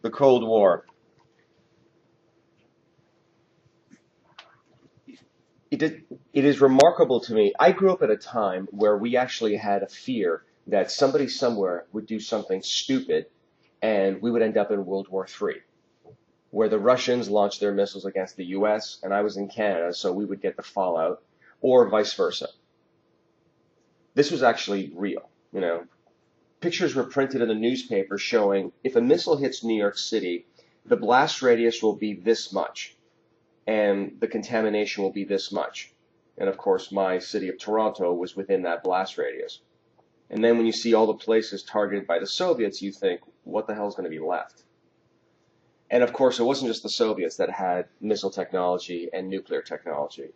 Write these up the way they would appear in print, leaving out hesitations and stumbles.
The Cold War. It is remarkable to me. I grew up at a time where we actually had a fear that somebody somewhere would do something stupid and we would end up in World War III, where the Russians launched their missiles against the US and I was in Canada, so we would get the fallout, or vice versa. This was actually real, you know. Pictures were printed in the newspaper showing if a missile hits New York City, the blast radius will be this much, and the contamination will be this much. And of course, my city of Toronto was within that blast radius. And then when you see all the places targeted by the Soviets, you think, what the hell is going to be left? And of course, it wasn't just the Soviets that had missile technology and nuclear technology.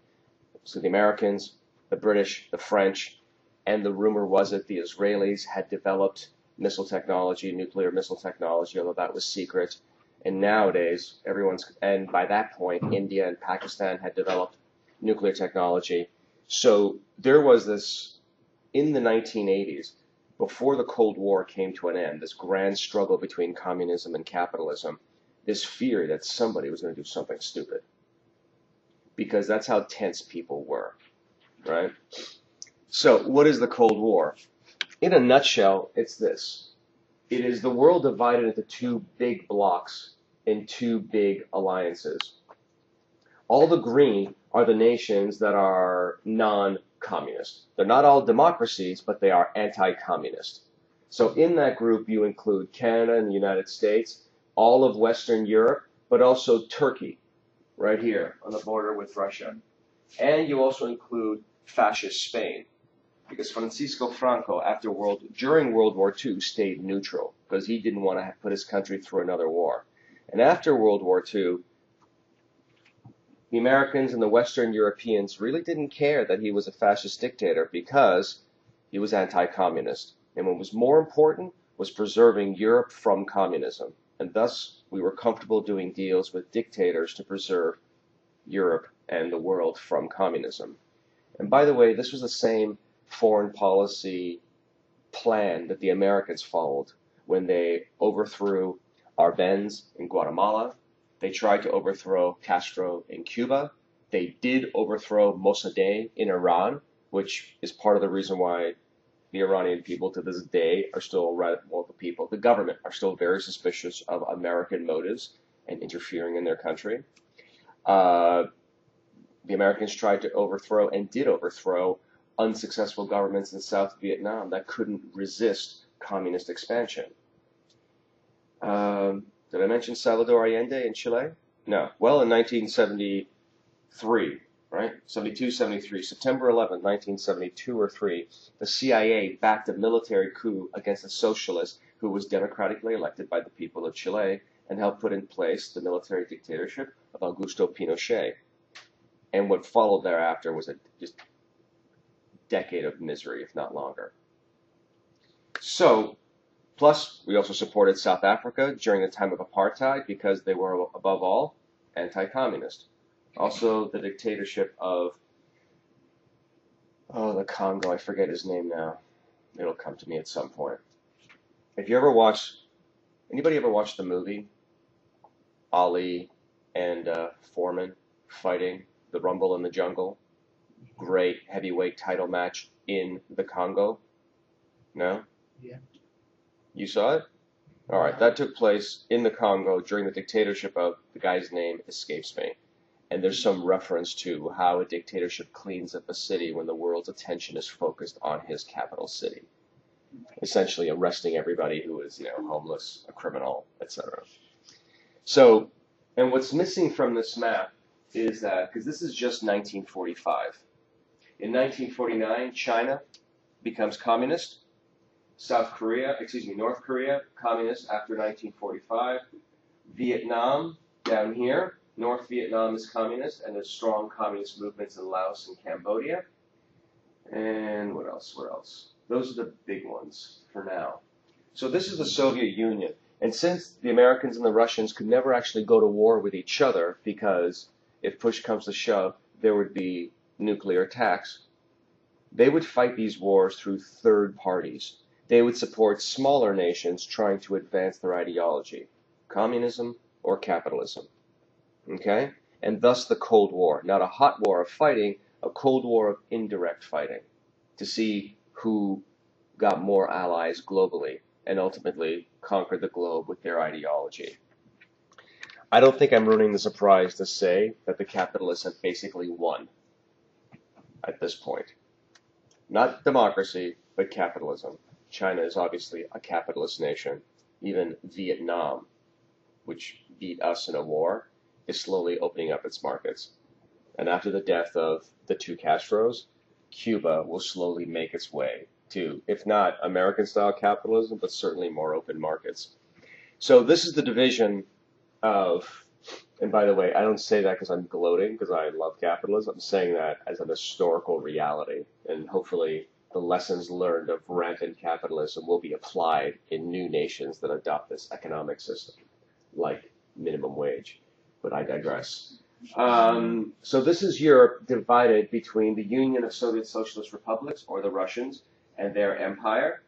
So the Americans, the British, the French, and the rumor was that the Israelis had developed missile technology, nuclear missile technology, although that was secret. And nowadays, and by that point, India and Pakistan had developed nuclear technology. So there was this, in the 1980s, before the Cold War came to an end, this grand struggle between communism and capitalism, this fear that somebody was going to do something stupid. Because that's how tense people were, right? So what is the Cold War? In a nutshell, it's this. It is the world divided into two big blocks in two big alliances. All the green are the nations that are non-communist. They're not all democracies, but they are anti-communist. So in that group, you include Canada and the United States, all of Western Europe, but also Turkey, right here on the border with Russia. And you also include fascist Spain, because Francisco Franco, during World War II, stayed neutral, because he didn't want to put his country through another war. And after World War II, the Americans and the Western Europeans really didn't care that he was a fascist dictator because he was anti-communist. And what was more important was preserving Europe from communism. And thus, we were comfortable doing deals with dictators to preserve Europe and the world from communism. And by the way, this was the same foreign policy plan that the Americans followed when they overthrew Arbenz in Guatemala. They tried to overthrow Castro in Cuba. They did overthrow Mossadegh in Iran, which is part of the reason why the Iranian people to this day are still, the government are still very suspicious of American motives and interfering in their country. The Americans tried to overthrow and did overthrow unsuccessful governments in South Vietnam that couldn't resist communist expansion. Did I mention Salvador Allende in Chile? No. Well, in 1973, right? 72, 73, September 11, 1972 or 3, the CIA backed a military coup against a socialist who was democratically elected by the people of Chile and helped put in place the military dictatorship of Augusto Pinochet. And what followed thereafter was a just decade of misery, if not longer. So, plus, we also supported South Africa during the time of apartheid because they were, above all, anti-communist. Also, the dictatorship of, the Congo, I forget his name now. It'll come to me at some point. If you ever anybody ever watched the movie Ali and Foreman fighting the Rumble in the Jungle? Great heavyweight title match in the Congo? No? Yeah. You saw it? All right, that took place in the Congo during the dictatorship of, the guy's name escapes me. And there's some reference to how a dictatorship cleans up a city when the world's attention is focused on his capital city. Essentially arresting everybody who is, homeless, a criminal, etc. So, and what's missing from this map is that, because this is just 1945. In 1949, China becomes communist. North Korea, communist after 1945. Vietnam, down here, North Vietnam is communist, and there's strong communist movements in Laos and Cambodia. And what else? Those are the big ones for now. So this is the Soviet Union. And since the Americans and the Russians could never actually go to war with each other, because if push comes to shove, there would be nuclear attacks, they would fight these wars through third parties. they would support smaller nations trying to advance their ideology, communism or capitalism. Okay? And thus the Cold War, not a hot war of fighting, a Cold War of indirect fighting, to see who got more allies globally and ultimately conquered the globe with their ideology. I don't think I'm ruining the surprise to say that the capitalists have basically won at this point. Not democracy, but capitalism. China is obviously a capitalist nation. Even Vietnam, which beat us in a war, is slowly opening up its markets. And after the death of the two Castros, Cuba will slowly make its way to, if not American-style capitalism, but certainly more open markets. So this is the division of, and by the way, I don't say that because I'm gloating, because I love capitalism. I'm saying that as an historical reality, and hopefully the lessons learned of rampant capitalism will be applied in new nations that adopt this economic system, like minimum wage. But I digress. So this is Europe divided between the Union of Soviet Socialist Republics, or the Russians, and their empire,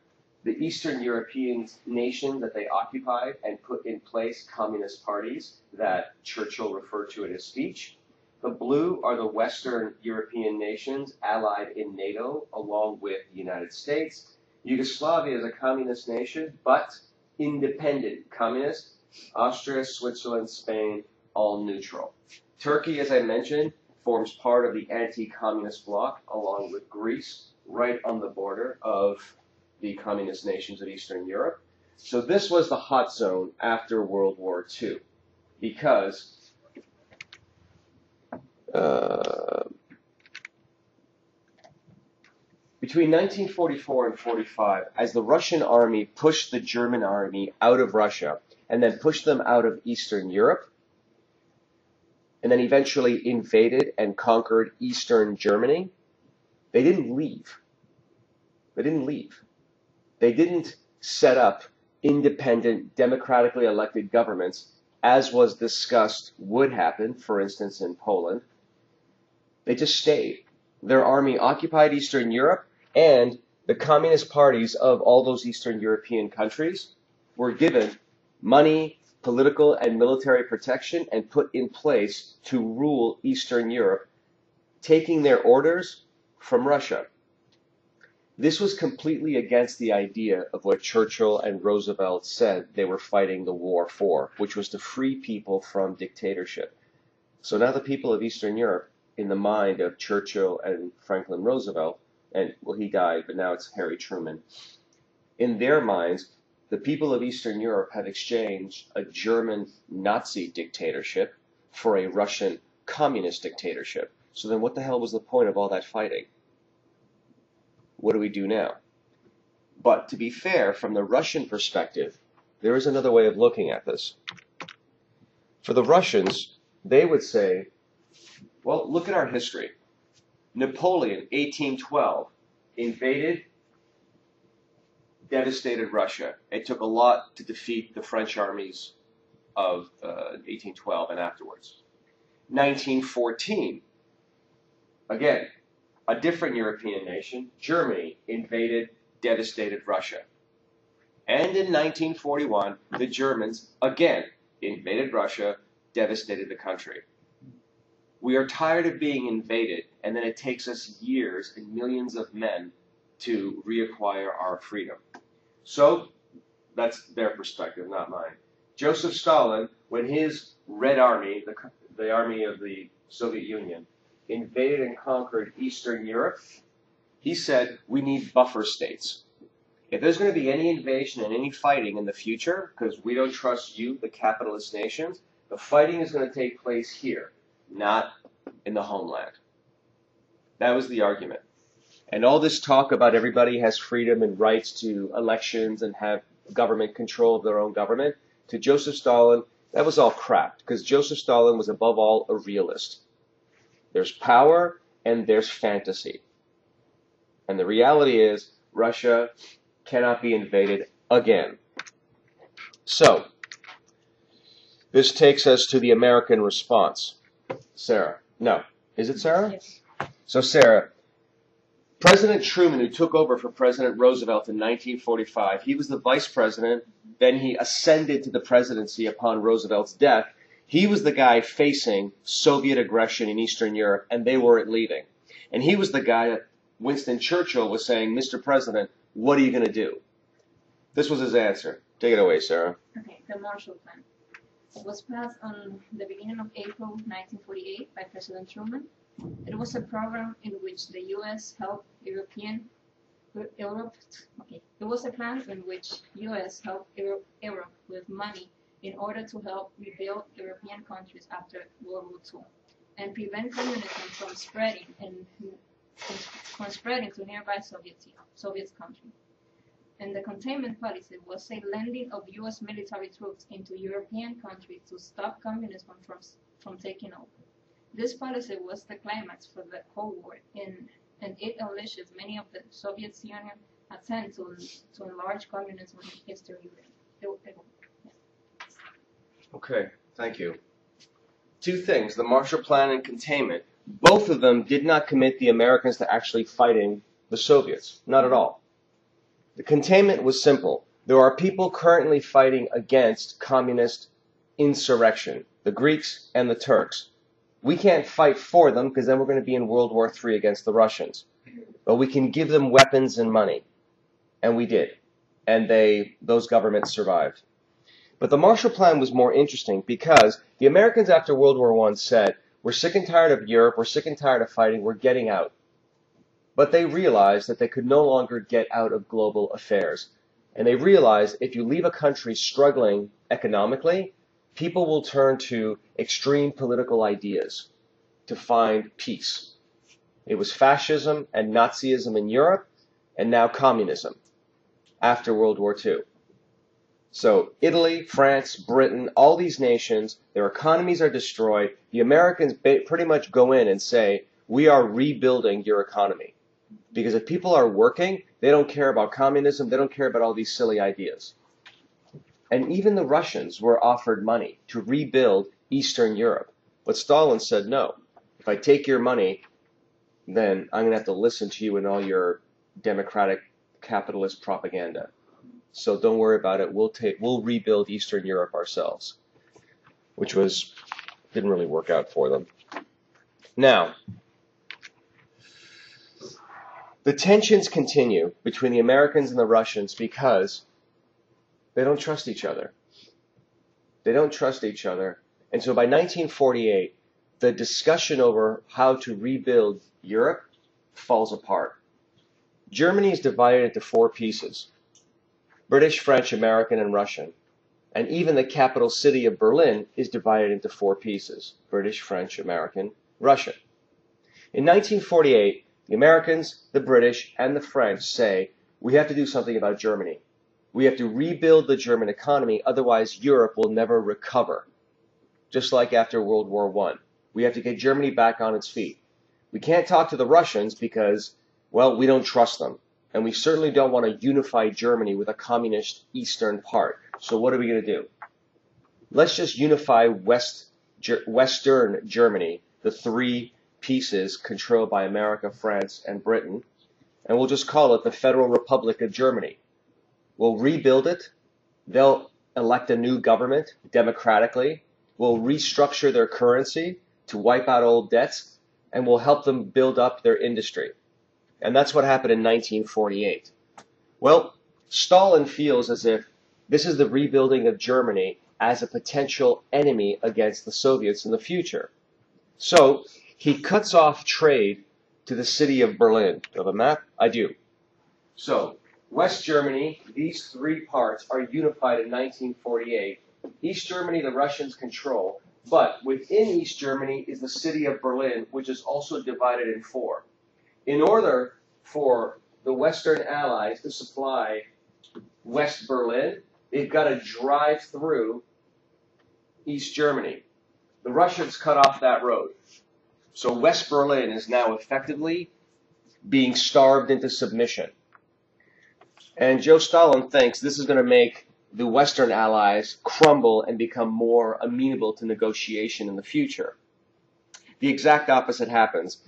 the Eastern European nation that they occupied and put in place communist parties that Churchill referred to in his speech. The blue are the Western European nations allied in NATO along with the United States. Yugoslavia is a communist nation, but independent communist. Austria, Switzerland, Spain, all neutral. Turkey, as I mentioned, forms part of the anti-communist bloc along with Greece, right on the border of the communist nations of Eastern Europe. So this was the hot zone after World War II, because between 1944 and 45, as the Russian army pushed the German army out of Russia and then pushed them out of Eastern Europe, and then eventually invaded and conquered Eastern Germany, they didn't leave. They didn't leave. They didn't set up independent, democratically elected governments, as was discussed would happen, for instance, in Poland. They just stayed. Their army occupied Eastern Europe, and the communist parties of all those Eastern European countries were given money, political and military protection, and put in place to rule Eastern Europe, taking their orders from Russia. This was completely against the idea of what Churchill and Roosevelt said they were fighting the war for, which was to free people from dictatorship. So now the people of Eastern Europe, in the mind of Churchill and Franklin Roosevelt, and well, he died, but now it's Harry Truman, in their minds, the people of Eastern Europe had exchanged a German Nazi dictatorship for a Russian communist dictatorship. So then what the hell was the point of all that fighting? What do we do now? But to be fair, from the Russian perspective, there is another way of looking at this. For the Russians, they would say, well, look at our history. Napoleon, 1812, invaded, devastated Russia. It took a lot to defeat the French armies of 1812 and afterwards. 1914, again, a different European nation, Germany, invaded, devastated Russia. And in 1941, the Germans, again, invaded Russia, devastated the country. We are tired of being invaded, and then it takes us years and millions of men to reacquire our freedom. So that's their perspective, not mine. Joseph Stalin, when his Red Army, the army of the Soviet Union, invaded and conquered Eastern Europe, he said, we need buffer states. If there's going to be any invasion and any fighting in the future, because we don't trust you, the capitalist nations, the fighting is going to take place here, not in the homeland. That was the argument. And all this talk about everybody has freedom and rights to elections and have government control of their own government, to Joseph Stalin, that was all crap, because Joseph Stalin was above all a realist. There's power and there's fantasy. And the reality is Russia cannot be invaded again. So, this takes us to the American response. Sarah. No. Is it Sarah? Yes. So, Sarah, President Truman, who took over for President Roosevelt in 1945, he was the vice president. Then he ascended to the presidency upon Roosevelt's death. He was the guy facing Soviet aggression in Eastern Europe, and they weren't leaving. And he was the guy that Winston Churchill was saying, Mr. President, what are you going to do? This was his answer. Take it away, Sarah. Okay, the Marshall Plan. It was passed on the beginning of April 1948 by President Truman. It was a program in which the U.S. helped Europe. Okay, it was a plan in which U.S. helped Europe with money in order to help rebuild European countries after World War II and prevent communism from spreading to nearby Soviet countries. And the containment policy was a lending of U.S. military troops into European countries to stop communism from taking over. This policy was the climax for the Cold War, and it unleashes many of the Soviet Union attempts to enlarge communism in Eastern Europe. Okay, thank you. Two things, the Marshall Plan and containment. Both of them did not commit the Americans to actually fighting the Soviets. Not at all. The containment was simple. There are people currently fighting against communist insurrection, the Greeks and the Turks. We can't fight for them because then we're going to be in World War III against the Russians. But we can give them weapons and money. And we did. And those governments survived. But the Marshall Plan was more interesting because the Americans after World War I said, we're sick and tired of Europe, we're sick and tired of fighting, we're getting out. But they realized that they could no longer get out of global affairs. And they realized if you leave a country struggling economically, people will turn to extreme political ideas to find peace. It was fascism and Nazism in Europe, and now communism after World War II. So Italy, France, Britain, all these nations, their economies are destroyed. The Americans pretty much go in and say, we are rebuilding your economy. Because if people are working, they don't care about communism, they don't care about all these silly ideas. And even the Russians were offered money to rebuild Eastern Europe. But Stalin said, no, if I take your money, then I'm going to have to listen to you and all your democratic capitalist propaganda. So don't worry about it. We'll rebuild Eastern Europe ourselves, which didn't really work out for them. Now, the tensions continue between the Americans and the Russians because they don't trust each other. They don't trust each other. And so by 1948, the discussion over how to rebuild Europe falls apart. Germany is divided into four pieces: British, French, American, and Russian. And even the capital city of Berlin is divided into four pieces: British, French, American, Russian. In 1948, the Americans, the British, and the French say, we have to do something about Germany. We have to rebuild the German economy, otherwise Europe will never recover. Just like after World War I. We have to get Germany back on its feet. We can't talk to the Russians because, well, we don't trust them. And we certainly don't want to unify Germany with a communist eastern part. So what are we going to do? Let's just unify Western Germany, the three pieces controlled by America, France, and Britain, and we'll just call it the Federal Republic of Germany. We'll rebuild it. They'll elect a new government democratically. We'll restructure their currency to wipe out old debts, and we'll help them build up their industry. And that's what happened in 1948. Well, Stalin feels as if this is the rebuilding of Germany as a potential enemy against the Soviets in the future. So he cuts off trade to the city of Berlin. Do you have a map? I do. So West Germany, these three parts are unified in 1948. East Germany, the Russians control, but within East Germany is the city of Berlin, which is also divided in four. In order for the Western Allies to supply West Berlin, they've got to drive through East Germany. The Russians cut off that road. So West Berlin is now effectively being starved into submission. And Joe Stalin thinks this is going to make the Western Allies crumble and become more amenable to negotiation in the future. The exact opposite happens.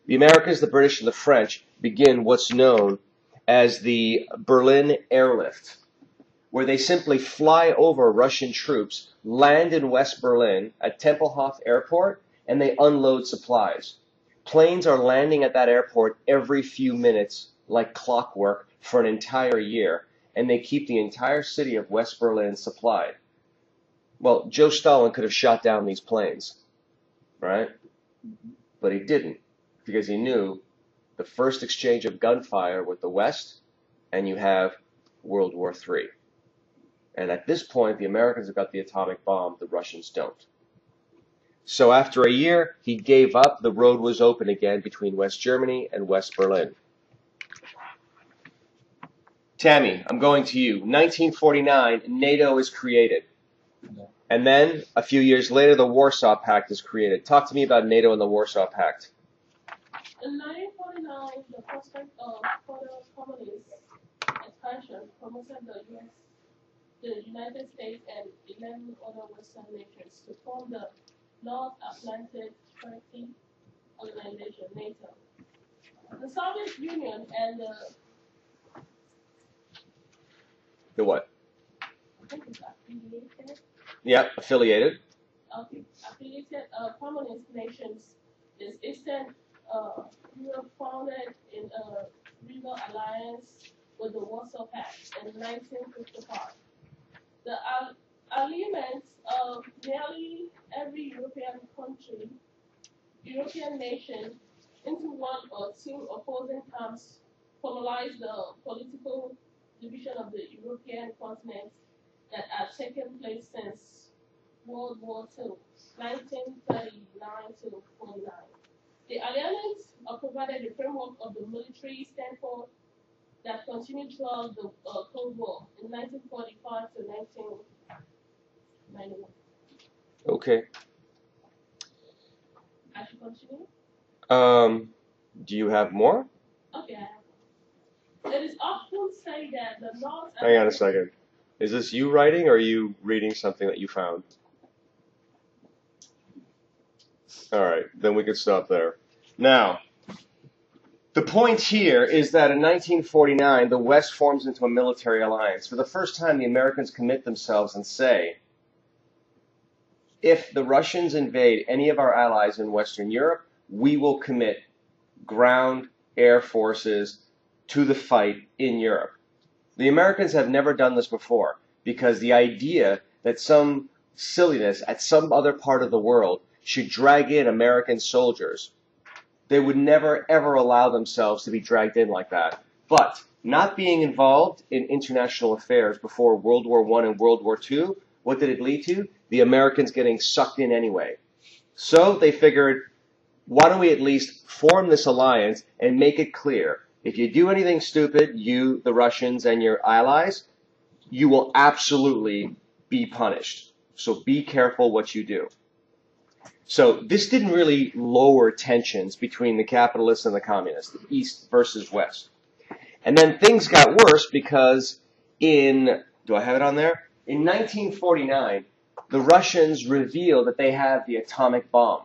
The Americans, the British, and the French begin what's known as the Berlin airlift, where they simply fly over Russian troops, land in West Berlin at Tempelhof Airport, and they unload supplies. Planes are landing at that airport every few minutes like clockwork for an entire year, and they keep the entire city of West Berlin supplied. Well, Joe Stalin could have shot down these planes, right? But he didn't, because he knew the first exchange of gunfire with the West, and you have World War III. And at this point, the Americans have got the atomic bomb, the Russians don't. So after a year, he gave up. The road was open again between West Germany and West Berlin. Tammy, I'm going to you. 1949, NATO is created. And then, a few years later, the Warsaw Pact is created. Talk to me about NATO and the Warsaw Pact. In 1949, the prospect of further communist expansion promoted the United States and 11 other Western nations to form the North Atlantic Treaty Organization, NATO. The Soviet Union and The what? I think it's affiliated. Yeah, affiliated. Affiliated communist nations is Eastern Europe founded in a legal alliance with the Warsaw Pact in 1955. The alignment of nearly every European nation into one or two opposing camps formalized the political division of the European continent that had taken place since World War II, 1939 to 49. The alliance provided the framework of the military standpoint that continued throughout the Cold War in 1945 to 1991. Okay. I should continue? Do you have more? Okay, I have one. It is often said that the North Hang on a second. Is this you writing, or are you reading something that you found? All right, then we can stop there. Now, the point here is that in 1949, the West forms into a military alliance. For the first time, the Americans commit themselves and say, if the Russians invade any of our allies in Western Europe, we will commit ground air forces to the fight in Europe. The Americans have never done this before, because the idea that some silliness at some other part of the world should drag in American soldiers, they would never ever allow themselves to be dragged in like that. But not being involved in international affairs before World War I and World War II, what did it lead to? The Americans getting sucked in anyway. So they figured, why don't we at least form this alliance and make it clear, if you do anything stupid, you, the Russians, and your allies, you will absolutely be punished. So be careful what you do. So this didn't really lower tensions between the capitalists and the communists, the East versus West. And then things got worse because do I have it on there? In 1949, the Russians revealed that they have the atomic bomb.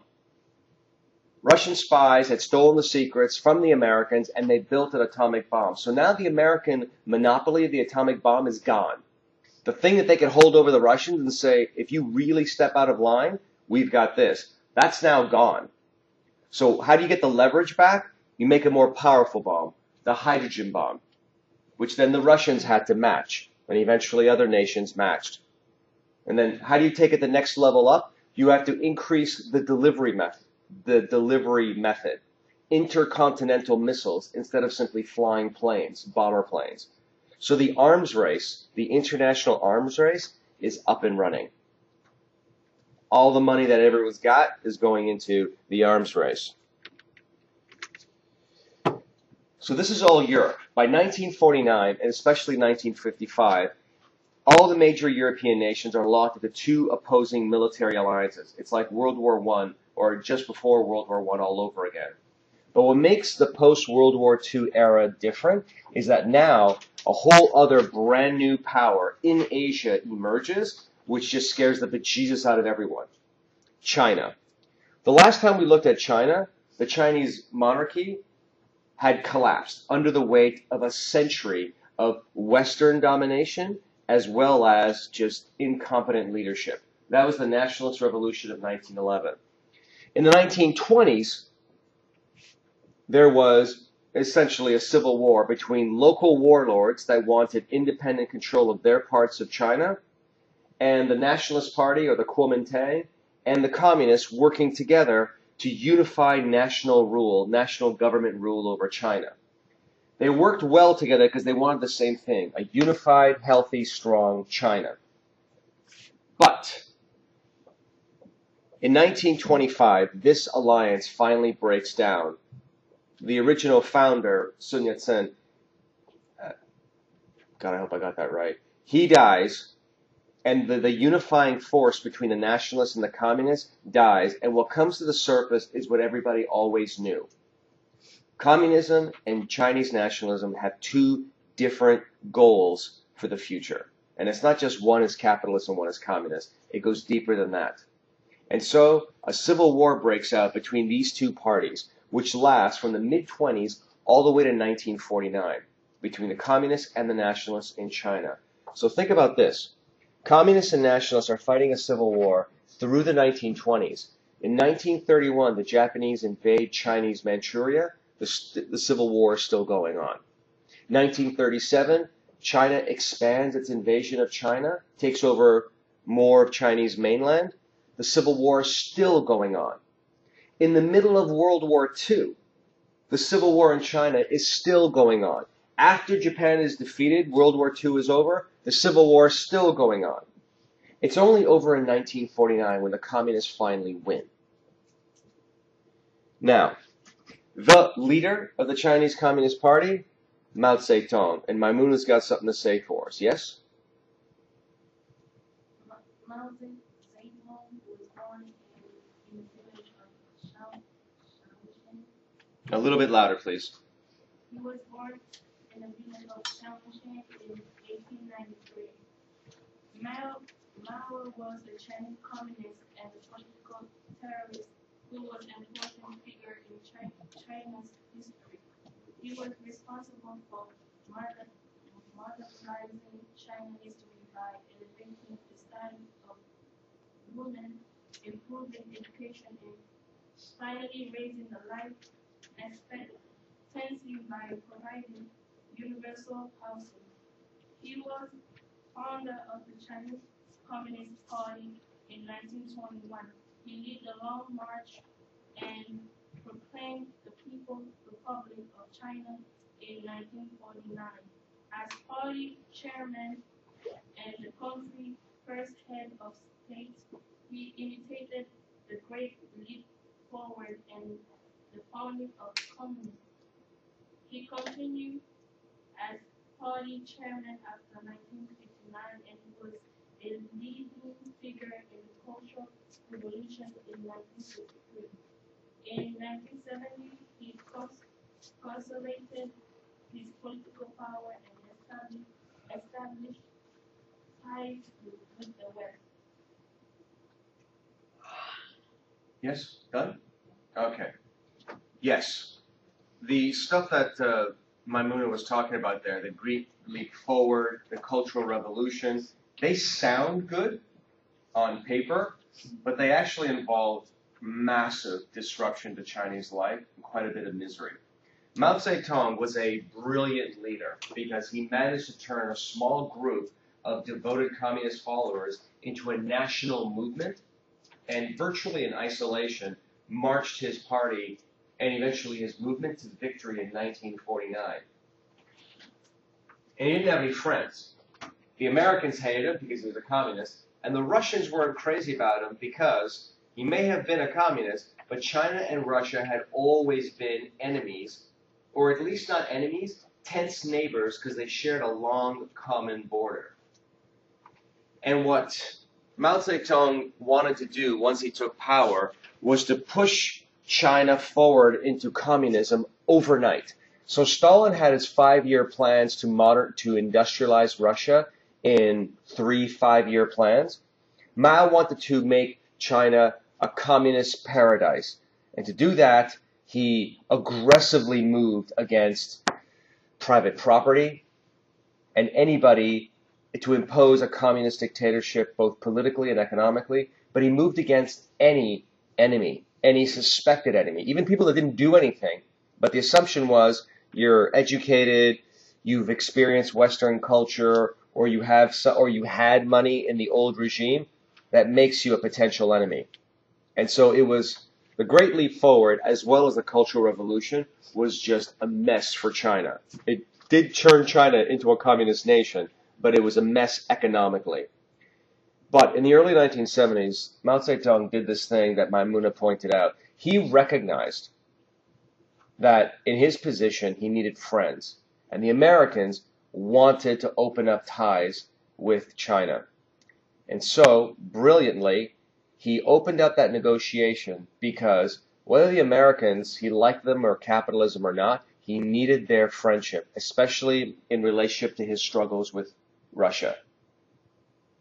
Russian spies had stolen the secrets from the Americans, and they built an atomic bomb. So now the American monopoly of the atomic bomb is gone. The thing that they could hold over the Russians and say, if you really step out of line, we've got this. That's now gone. So how do you get the leverage back? You make a more powerful bomb, the hydrogen bomb, which then the Russians had to match, and eventually other nations matched. And then how do you take it the next level up? You have to increase the delivery method. Intercontinental missiles instead of simply flying planes, bomber planes. So the arms race, the international arms race, is up and running. All the money that everyone's got is going into the arms race. So this is all Europe. By 1949, and especially 1955, all the major European nations are locked into two opposing military alliances. It's like World War I, or just before World War I all over again. But what makes the post-World War II era different is that now a whole other brand new power in Asia emerges, which just scares the bejesus out of everyone. China. The last time we looked at China, the Chinese monarchy had collapsed under the weight of a century of Western domination as well as just incompetent leadership. That was the nationalist revolution of 1911. In the 1920s, there was essentially a civil war between local warlords that wanted independent control of their parts of China and the Nationalist Party, or the Kuomintang, and the communists working together to unify national rule, national government rule over China. They worked well together because they wanted the same thing, a unified, healthy, strong China. But in 1925, this alliance finally breaks down. The original founder, Sun Yat-sen, God, I hope I got that right, he dies, and the unifying force between the nationalists and the communists dies, and what comes to the surface is what everybody always knew. Communism and Chinese nationalism have two different goals for the future. And it's not just one is capitalist and one is communist. It goes deeper than that. And so a civil war breaks out between these two parties, which lasts from the mid-20s all the way to 1949, between the communists and the nationalists in China. So think about this. Communists and nationalists are fighting a civil war through the 1920s. In 1931, the Japanese invade Chinese Manchuria. The civil war is still going on. 1937, China expands its invasion of China, takes over more of Chinese mainland. The civil war is still going on. In the middle of World War II, the civil war in China is still going on. After Japan is defeated, World War II is over, the civil war is still going on. It's only over in 1949 when the communists finally win. Now, the leader of the Chinese Communist Party, Mao Zedong, and Maimuna's got something to say for us, yes? Mao Zedong was born in the village of Shaoxing. A little bit louder, please. He was born in the village of Shaoxing in 1893. Mao was a Chinese communist and a political terrorist who was an important figure in China's history. He was responsible for modernizing China's history by elevating the status of women, improving education, and finally raising the life expectancy by providing universal housing. He was founder of the Chinese Communist Party in 1921. He led the Long March and proclaimed the People's Republic of China in 1949. As party chairman and the country's first head of state, he initiated the Great Leap Forward and the founding of communism. He continued as party chairman after 1959 and was a leading figure in the Cultural Revolution in 1963. In 1970, he consolidated his political power and established ties with the West. Yes? Done? Okay. Yes. The stuff that Maimuna was talking about there, the Greek leap forward, the Cultural Revolution, they sound good on paper, but they actually involve massive disruption to Chinese life and quite a bit of misery. Mao Zedong was a brilliant leader because he managed to turn a small group of devoted communist followers into a national movement and virtually in isolation marched his party and eventually his movement to victory in 1949. And he didn't have any friends. The Americans hated him because he was a communist, and the Russians weren't crazy about him because he may have been a communist, but China and Russia had always been enemies, or at least not enemies, tense neighbors, because they shared a long common border. And what Mao Zedong wanted to do once he took power was to push China forward into communism overnight. So Stalin had his 5-year plans to industrialize Russia in 3 5-year plans. Mao wanted to make China a communist paradise. And to do that, He aggressively moved against private property and anybody to impose a communist dictatorship both politically and economically, but he moved against any enemy, any suspected enemy, even people that didn't do anything. But the assumption was you're educated, you've experienced Western culture, or you had money in the old regime that makes you a potential enemy. And so it was the Great Leap Forward, as well as the Cultural Revolution, was just a mess for China. It did turn China into a communist nation, but it was a mess economically. But in the early 1970s, Mao Zedong did this thing that Maimuna pointed out. He recognized that in his position, he needed friends. And the Americans wanted to open up ties with China. And so, brilliantly, he opened up that negotiation because whether the Americans, he liked them or capitalism or not, he needed their friendship, especially in relationship to his struggles with Russia.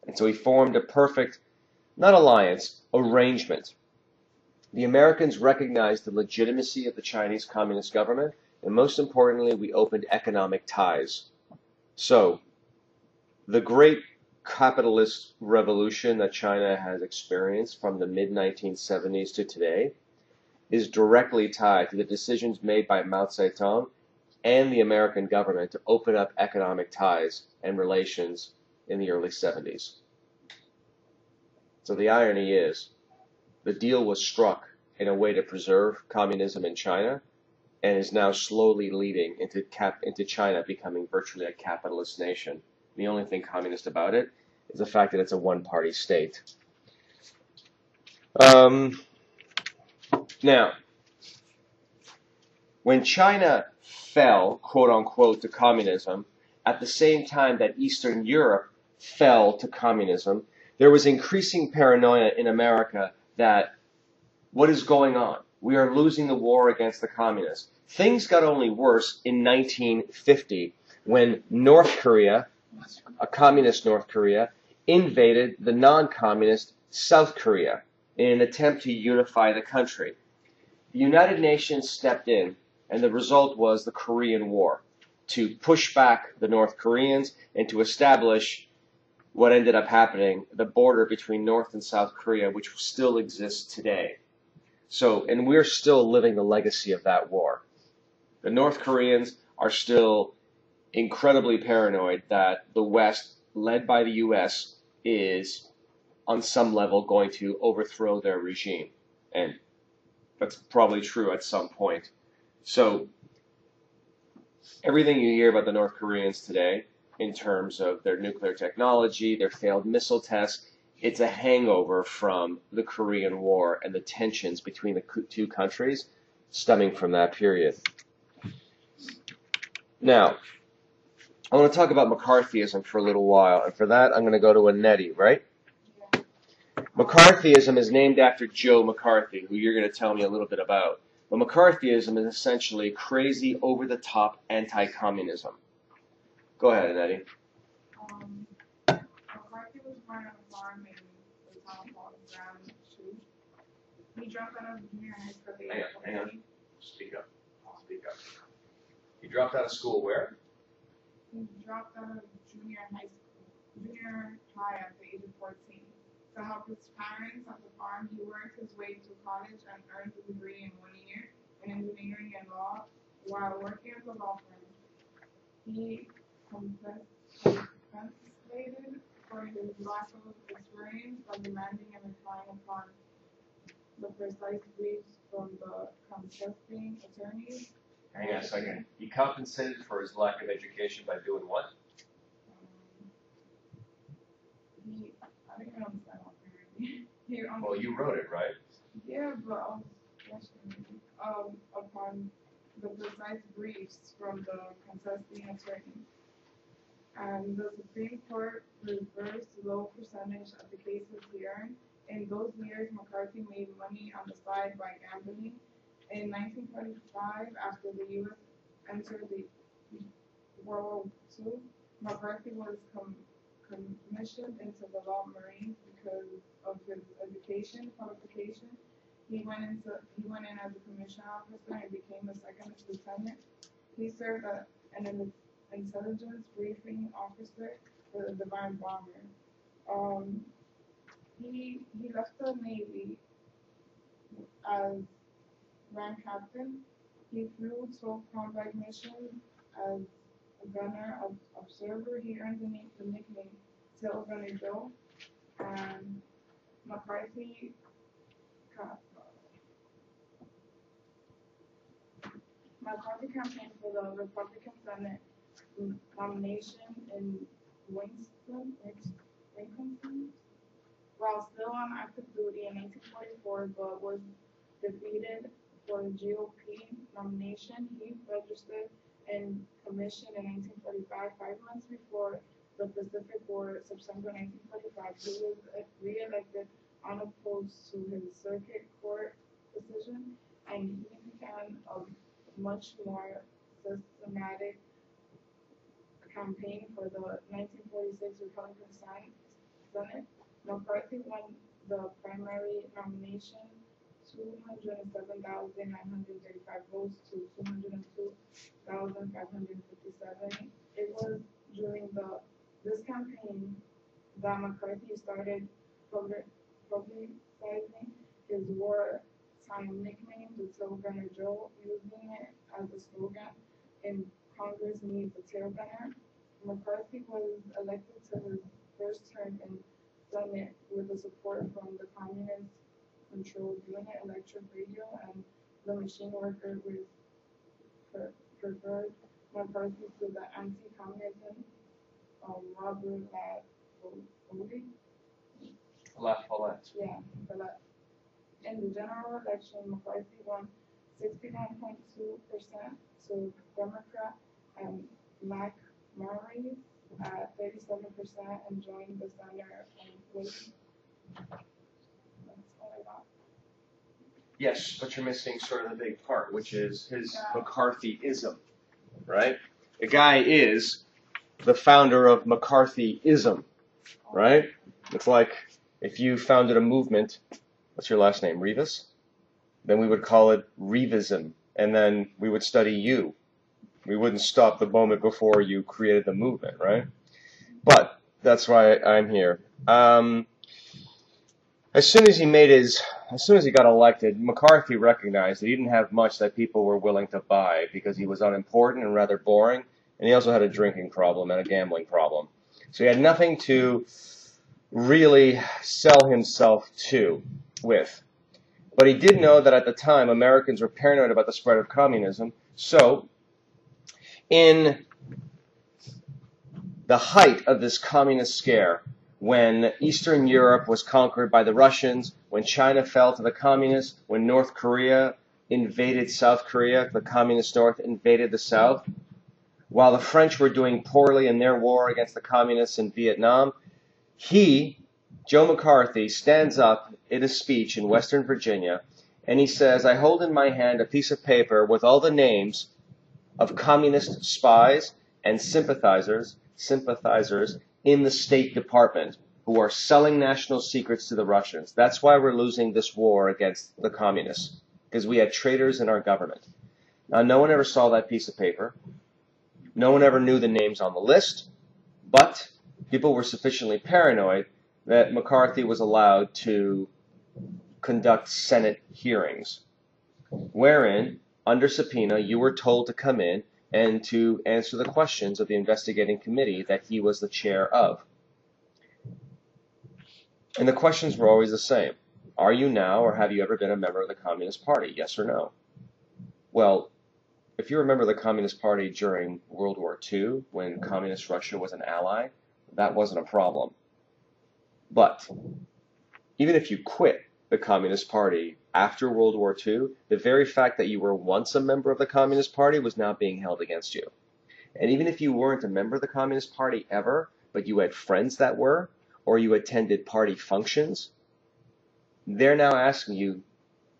And so he formed a perfect, not alliance, arrangement. The Americans recognized the legitimacy of the Chinese Communist government, and most importantly, we opened economic ties. So, the great capitalist revolution that China has experienced from the mid-1970s to today is directly tied to the decisions made by Mao Zedong and the American government to open up economic ties and relations in the early 70s. So the irony is, the deal was struck in a way to preserve communism in China and is now slowly leading into China becoming virtually a capitalist nation. The only thing communist about it is the fact that it's a one-party state. Now, when China fell, quote-unquote, to communism, at the same time that Eastern Europe fell to communism, there was increasing paranoia in America that what is going on? We are losing the war against the communists. Things got only worse in 1950 when North Korea, a communist North Korea, invaded the non-communist South Korea in an attempt to unify the country. The United Nations stepped in, and the result was the Korean War, to push back the North Koreans and to establish what ended up happening, the border between North and South Korea, which still exists today. So, and we're still living the legacy of that war. The North Koreans are still incredibly paranoid that the West, led by the U.S., is on some level going to overthrow their regime. And that's probably true at some point. So everything you hear about the North Koreans today in terms of their nuclear technology, their failed missile tests, it's a hangover from the Korean War and the tensions between the two countries stemming from that period. Now, I want to talk about McCarthyism for a little while, and for that I'm going to go to Annette, right? McCarthyism is named after Joe McCarthy, who you're going to tell me a little bit about. But McCarthyism is essentially crazy, over-the-top anti-communism. Go ahead, Annette. McCarthy was born on a farm in the town called Grand Chute. He dropped out of junior high school. Hang on. Speak up. He dropped out of school where? He dropped out of junior high at the age of 14. To help his parents on the farm, he worked his way to college and earned a degree in 1 year in engineering and law while working at the law firm. He compensated for his lack of experience by demanding and relying upon the precise briefs from the contesting attorneys. Hang on a second. He compensated for his lack of education by doing what? I didn't understand what he read. Well, you wrote it, right? Yeah, but I was questioning upon the precise briefs from the contesting attorney. And the Supreme Court reversed low percentage of the cases he earned. In those years, McCarthy made money on the side by gambling. In 1945, after the U.S. entered the World War II, McCarthy was commissioned into the Law Marines because of his education qualification. He went in as a commission officer and became a second lieutenant. He served as an intelligence briefing officer for the Divine Bomber. He left the Navy as rank captain. He flew 12 combat missions as a gunner observer. He earned the nickname Tail Gunner Joe. And McCarthy campaigned for the Republican Senate nomination in Wisconsin while still on active duty in 1944, but was defeated for the GOP nomination. He registered and commissioned in 1945, 5 months before the Pacific War, September 1945. He was re-elected unopposed to his circuit court decision, and he began a much more systematic campaign for the 1946 Republican Senate. McCarthy won the primary nomination 207,935 votes to 202,557. It was during this campaign that McCarthy started publicizing his wartime nickname, the Tail Gunner Joe, using it as a slogan in Congress needs a tail gunner. McCarthy was elected to his first term in Senate with the support from the communist-controlled unit, electric radio, and the machine worker with preferred McCarthy to the anti-communism Robert LaFollette. Yeah, in the general election, McCarthy won 69.2% to Democrat and McMurray at 37% and joined the center with. That's all I got. Yes, but you're missing sort of the big part, which is his McCarthyism, right? The guy is the founder of McCarthyism, right? It's like if you founded a movement, what's your last name, Rivas? Then we would call it Revism, and then we would study you. We wouldn't stop the moment before you created the movement, right? But that's why I'm here. As soon as he got elected, McCarthy recognized that he didn't have much that people were willing to buy because he was unimportant and rather boring, and he also had a drinking problem and a gambling problem. So he had nothing to really sell himself with. But he did know that at the time Americans were paranoid about the spread of communism. So in the height of this communist scare, when Eastern Europe was conquered by the Russians, when China fell to the communists, when North Korea invaded South Korea, the communist North invaded the South, while the French were doing poorly in their war against the communists in Vietnam, Joe McCarthy, stands up in a speech in Western Virginia, and he says, I hold in my hand a piece of paper with all the names of communist spies and sympathizers in the State Department who are selling national secrets to the Russians. That's why we're losing this war against the communists, because we had traitors in our government. Now, no one ever saw that piece of paper. No one ever knew the names on the list, but people were sufficiently paranoid that McCarthy was allowed to conduct Senate hearings, wherein, under subpoena, you were told to come in and to answer the questions of the investigating committee that he was the chair of. And the questions were always the same. Are you now or have you ever been a member of the Communist Party? Yes or no? Well, if you remember the Communist Party during World War II, when Communist Russia was an ally, that wasn't a problem. But even if you quit the Communist Party after World War II, the very fact that you were once a member of the Communist Party was now being held against you. And even if you weren't a member of the Communist Party ever, but you had friends that were, or you attended party functions, they're now asking you,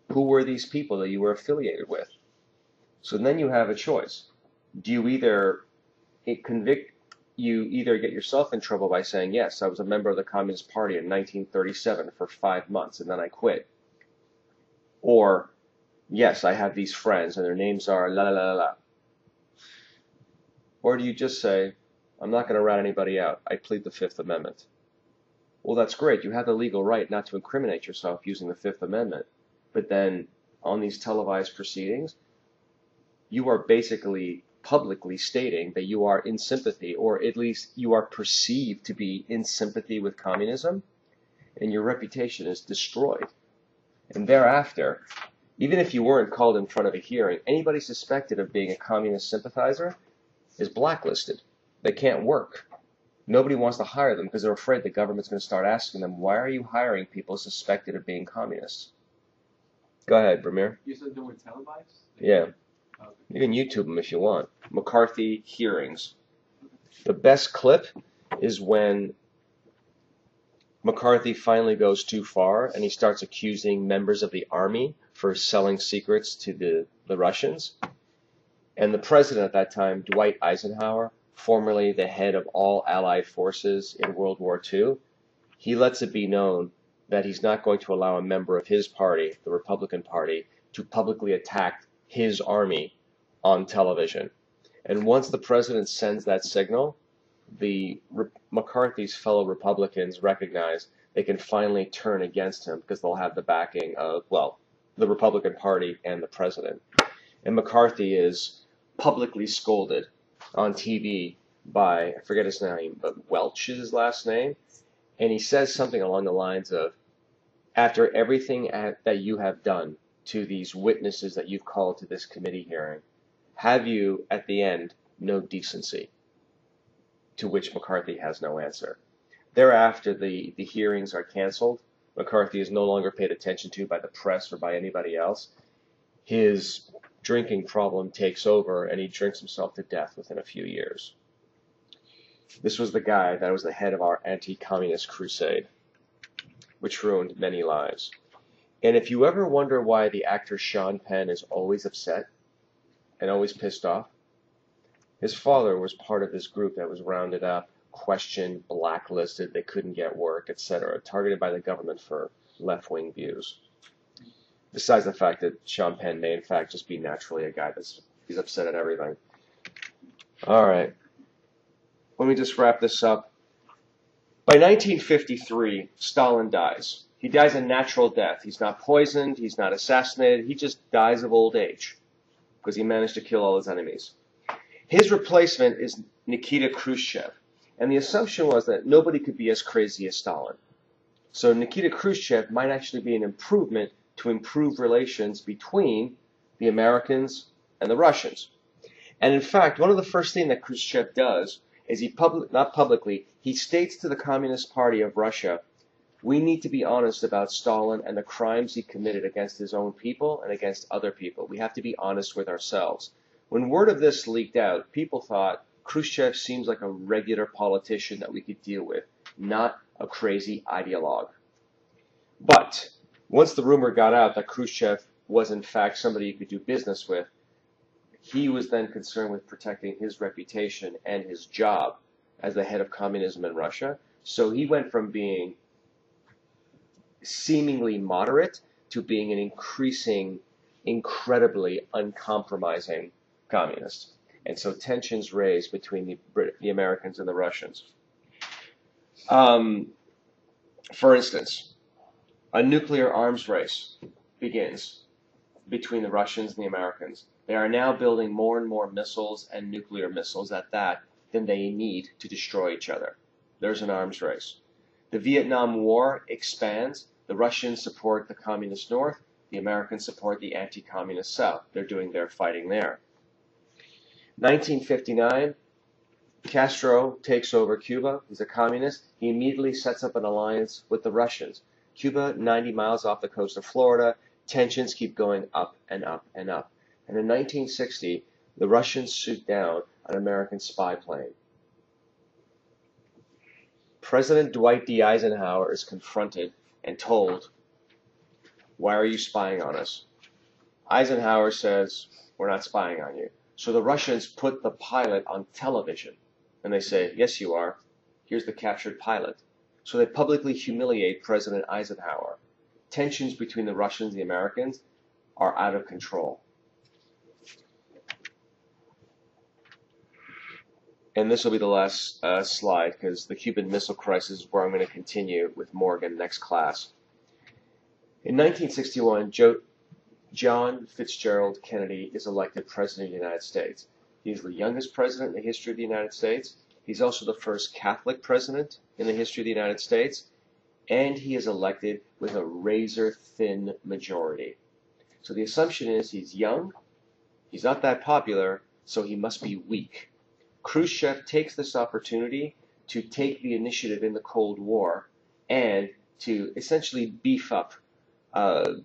who were these people that you were affiliated with? So then you have a choice. Do you either get yourself in trouble by saying, yes, I was a member of the Communist Party in 1937 for 5 months and then I quit. Or, yes, I have these friends and their names are la la la la. Or do you just say, I'm not going to rat anybody out. I plead the Fifth Amendment. Well, that's great. You have the legal right not to incriminate yourself using the Fifth Amendment. But then on these televised proceedings, you are basically publicly stating that you are in sympathy, or at least you are perceived to be in sympathy with communism, and your reputation is destroyed. And thereafter, even if you weren't called in front of a hearing, anybody suspected of being a communist sympathizer is blacklisted. They can't work. Nobody wants to hire them because they're afraid the government's going to start asking them, why are you hiring people suspected of being communists? Go ahead, Vermeer. You said they were televised? Yeah. Okay. You can YouTube them if you want. McCarthy hearings. The best clip is when McCarthy finally goes too far and he starts accusing members of the army for selling secrets to the Russians. And the president at that time, Dwight Eisenhower, formerly the head of all Allied forces in World War II, he lets it be known that he's not going to allow a member of his party, the Republican Party, to publicly attack his army on television. And once the president sends that signal, McCarthy's fellow Republicans recognize they can finally turn against him because they'll have the backing of, well, the Republican Party and the president. And McCarthy is publicly scolded on TV by, I forget his name, but Welch is his last name. And he says something along the lines of, after everything that you have done to these witnesses that you've called to this committee hearing, have you, at the end, no decency? To which McCarthy has no answer. Thereafter, the hearings are canceled. McCarthy is no longer paid attention to by the press or by anybody else. His drinking problem takes over, and he drinks himself to death within a few years. This was the guy that was the head of our anti-communist crusade, which ruined many lives. And if you ever wonder why the actor Sean Penn is always upset and always pissed off, his father was part of this group that was rounded up, questioned, blacklisted, they couldn't get work, etc., targeted by the government for left-wing views. Besides the fact that Sean Penn may in fact just be naturally a guy he's upset at everything. All right. Let me just wrap this up. By 1953, Stalin dies. He dies a natural death. He's not poisoned. He's not assassinated. He just dies of old age because he managed to kill all his enemies. His replacement is Nikita Khrushchev. And the assumption was that nobody could be as crazy as Stalin. So Nikita Khrushchev might actually be an improvement to improve relations between the Americans and the Russians. And in fact, one of the first things that Khrushchev does is he states to the Communist Party of Russia, we need to be honest about Stalin and the crimes he committed against his own people and against other people. We have to be honest with ourselves. When word of this leaked out, people thought Khrushchev seems like a regular politician that we could deal with, not a crazy ideologue. But once the rumor got out that Khrushchev was in fact somebody you could do business with, he was then concerned with protecting his reputation and his job as the head of communism in Russia. So he went from being seemingly moderate to being an incredibly uncompromising communist. And so tensions raised between the Americans and the Russians. For instance, a nuclear arms race begins between the Russians and the Americans. They are now building more and more missiles and nuclear missiles at that than they need to destroy each other. There's an arms race. The Vietnam War expands. The Russians support the communist North. The Americans support the anti-communist South. They're doing their fighting there. 1959, Castro takes over Cuba. He's a communist. He immediately sets up an alliance with the Russians. Cuba, 90 miles off the coast of Florida. Tensions keep going up and up and up. And in 1960, the Russians shoot down an American spy plane. President Dwight D. Eisenhower is confronted and told, why are you spying on us? Eisenhower says, we're not spying on you. So the Russians put the pilot on television. And they say, yes, you are. Here's the captured pilot. So they publicly humiliate President Eisenhower. Tensions between the Russians and the Americans are out of control. And this will be the last slide, because the Cuban Missile Crisis is where I'm going to continue with Morgan next class. In 1961, John Fitzgerald Kennedy is elected President of the United States. He's the youngest president in the history of the United States. He's also the first Catholic president in the history of the United States. And he is elected with a razor-thin majority. So the assumption is he's young, he's not that popular, so he must be weak. Khrushchev takes this opportunity to take the initiative in the Cold War and to essentially beef up the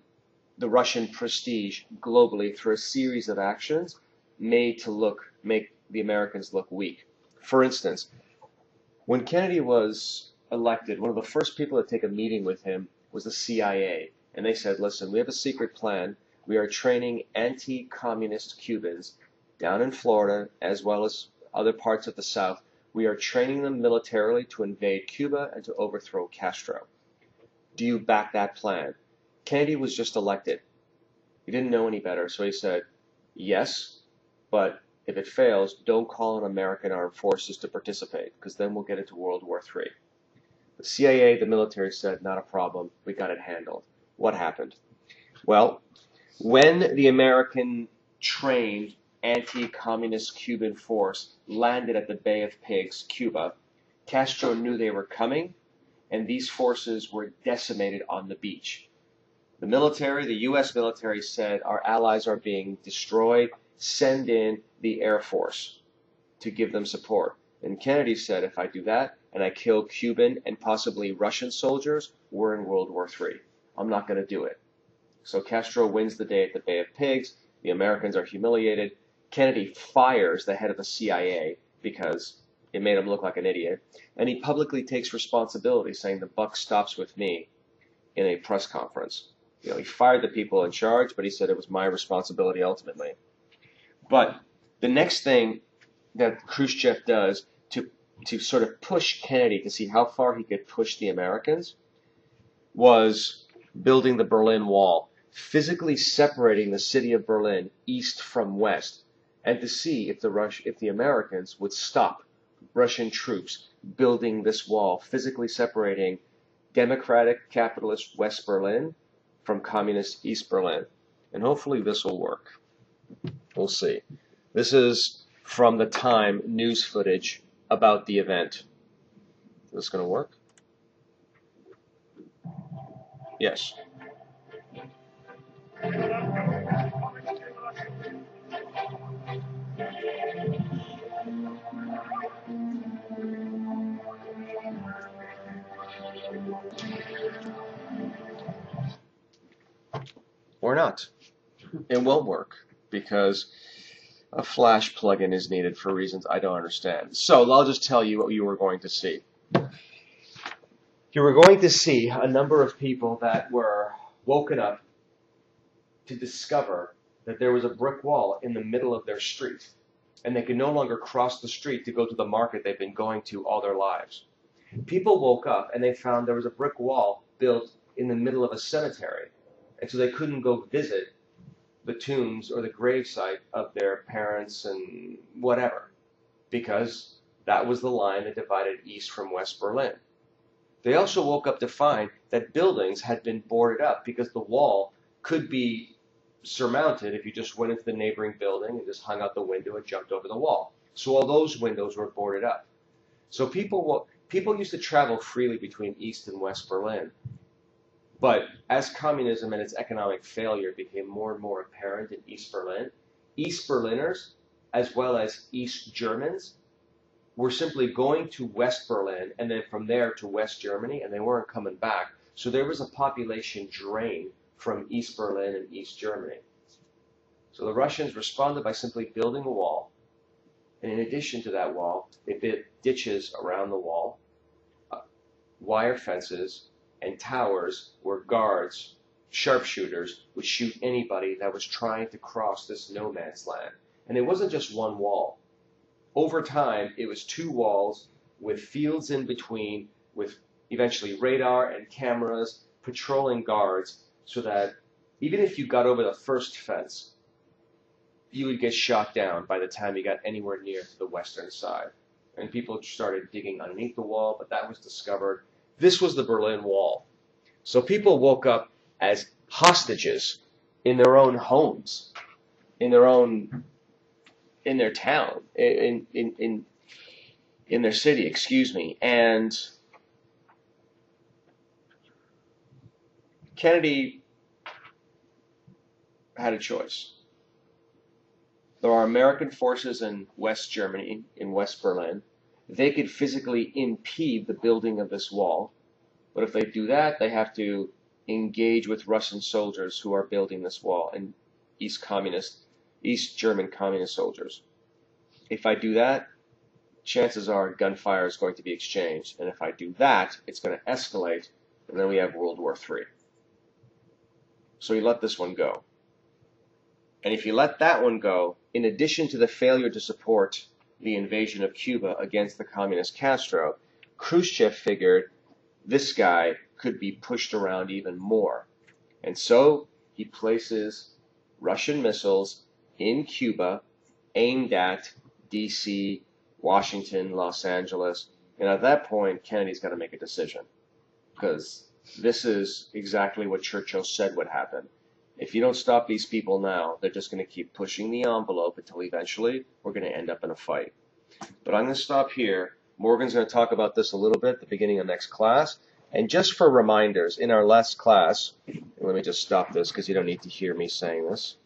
Russian prestige globally through a series of actions made to make the Americans look weak. For instance, when Kennedy was elected, one of the first people to take a meeting with him was the CIA. And they said, listen, we have a secret plan. We are training anti-communist Cubans down in Florida as well as other parts of the South. We are training them militarily to invade Cuba and to overthrow Castro. Do you back that plan? Kennedy was just elected. He didn't know any better, so he said, yes, but if it fails, don't call on American armed forces to participate, because then we'll get into World War III. The CIA, the military said, not a problem, we got it handled. What happened? Well, when the American trained anti-communist Cuban force landed at the Bay of Pigs, Cuba, Castro knew they were coming, and these forces were decimated on the beach. The military, the U.S. military said, our allies are being destroyed, send in the Air Force to give them support. And Kennedy said, if I do that and I kill Cuban and possibly Russian soldiers, we're in World War III. I'm not going to do it. So Castro wins the day at the Bay of Pigs. The Americans are humiliated. Kennedy fires the head of the CIA because it made him look like an idiot. And he publicly takes responsibility, saying the buck stops with me in a press conference. You know, he fired the people in charge, but he said it was my responsibility ultimately. But the next thing that Khrushchev does to sort of push Kennedy to see how far he could push the Americans was building the Berlin Wall, physically separating the city of Berlin east from west, and to see if the Americans would stop Russian troops building this wall, physically separating democratic capitalist West Berlin from communist East Berlin. And hopefully this will work. We'll see. This is from the Time news footage about the event. Is this going to work? Yes. Or not. It won't work because a Flash plugin is needed for reasons I don't understand. So I'll just tell you what you were going to see. You were going to see a number of people that were woken up to discover that there was a brick wall in the middle of their street, and they could no longer cross the street to go to the market they've been going to all their lives. People woke up and they found there was a brick wall built in the middle of a cemetery, and so they couldn't go visit the tombs or the gravesite of their parents and whatever, because that was the line that divided East from West Berlin. They also woke up to find that buildings had been boarded up because the wall could be surmounted if you just went into the neighboring building and just hung out the window and jumped over the wall. So all those windows were boarded up. So people used to travel freely between East and West Berlin. But as communism and its economic failure became more and more apparent in East Berlin, East Berliners, as well as East Germans, were simply going to West Berlin and then from there to West Germany, and they weren't coming back. So there was a population drain from East Berlin and East Germany. So the Russians responded by simply building a wall. And in addition to that wall, they built ditches around the wall, wire fences, and towers where guards, sharpshooters, would shoot anybody that was trying to cross this no man's land. And it wasn't just one wall. Over time, it was two walls with fields in between, with eventually radar and cameras, patrolling guards, so that even if you got over the first fence, you would get shot down by the time you got anywhere near the western side. And people started digging underneath the wall, but that was discovered. This was the Berlin Wall. So people woke up as hostages in their own homes, in their town, in their city, excuse me. And Kennedy had a choice. There are American forces in West Germany, in West Berlin. They could physically impede the building of this wall. But if they do that, they have to engage with Russian soldiers who are building this wall, and East German communist soldiers. If I do that, chances are gunfire is going to be exchanged. And if I do that, it's going to escalate, and then we have World War III. So you let this one go. And if you let that one go, in addition to the failure to support the invasion of Cuba against the communist Castro, Khrushchev figured this guy could be pushed around even more. And so he places Russian missiles in Cuba aimed at D.C., Washington, Los Angeles. And at that point, Kennedy's got to make a decision, because this is exactly what Churchill said would happen. If you don't stop these people now, they're just going to keep pushing the envelope until eventually we're going to end up in a fight. But I'm going to stop here. Morgan's going to talk about this a little bit at the beginning of next class. And just for reminders, in our last class, let me just stop this because you don't need to hear me saying this.